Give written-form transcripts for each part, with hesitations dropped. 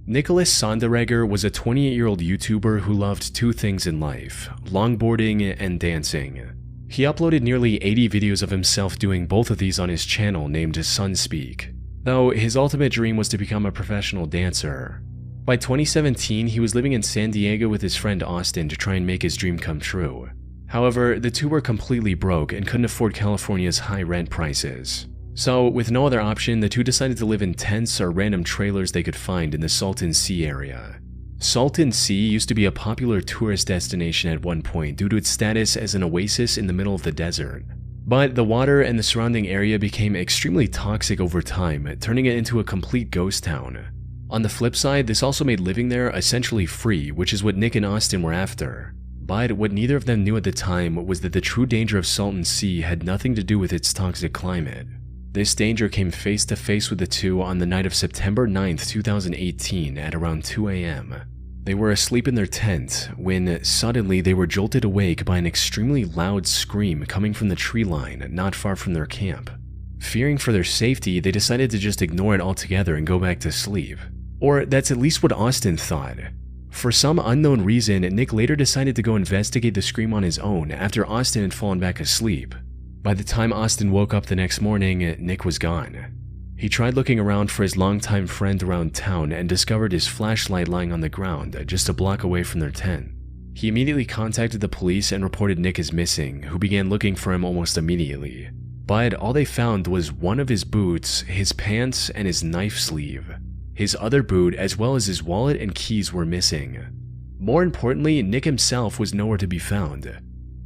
Nicholas Sonderegger was a 28-year-old YouTuber who loved two things in life: longboarding and dancing. He uploaded nearly 80 videos of himself doing both of these on his channel named Sunspeak, though his ultimate dream was to become a professional dancer. By 2017, he was living in San Diego with his friend Austin to try and make his dream come true. However, the two were completely broke and couldn't afford California's high rent prices. So, with no other option, the two decided to live in tents or random trailers they could find in the Salton Sea area. Salton Sea used to be a popular tourist destination at one point due to its status as an oasis in the middle of the desert. But the water and the surrounding area became extremely toxic over time, turning it into a complete ghost town. On the flip side, this also made living there essentially free, which is what Nick and Austin were after. But what neither of them knew at the time was that the true danger of Salton Sea had nothing to do with its toxic climate. This danger came face to face with the two on the night of September 9th, 2018 at around 2 a.m. They were asleep in their tent when suddenly they were jolted awake by an extremely loud scream coming from the tree line not far from their camp. Fearing for their safety, they decided to just ignore it altogether and go back to sleep. Or that's at least what Austin thought. For some unknown reason, Nick later decided to go investigate the scream on his own after Austin had fallen back asleep. By the time Austin woke up the next morning, Nick was gone. He tried looking around for his longtime friend around town and discovered his flashlight lying on the ground just a block away from their tent. He immediately contacted the police and reported Nick as missing, who began looking for him almost immediately. But all they found was one of his boots, his pants, and his knife sleeve. His other boot, as well as his wallet and keys, were missing. More importantly, Nick himself was nowhere to be found.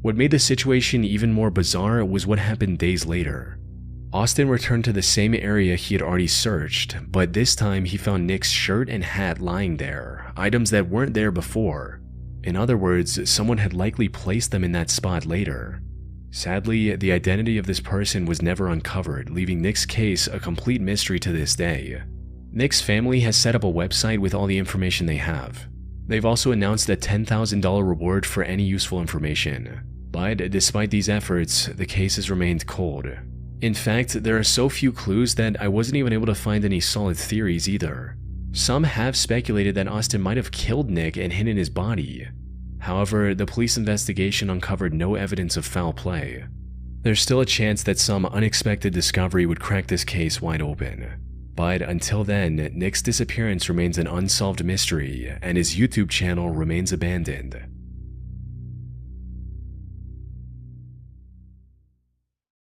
What made the situation even more bizarre was what happened days later. Austin returned to the same area he had already searched, but this time he found Nick's shirt and hat lying there, items that weren't there before. In other words, someone had likely placed them in that spot later. Sadly, the identity of this person was never uncovered, leaving Nick's case a complete mystery to this day. Nick's family has set up a website with all the information they have. They've also announced a $10,000 reward for any useful information. But despite these efforts, the case has remained cold. In fact, there are so few clues that I wasn't even able to find any solid theories either. Some have speculated that Austin might have killed Nick and hidden his body. However, the police investigation uncovered no evidence of foul play. There's still a chance that some unexpected discovery would crack this case wide open. But until then, Nick's disappearance remains an unsolved mystery, and his YouTube channel remains abandoned.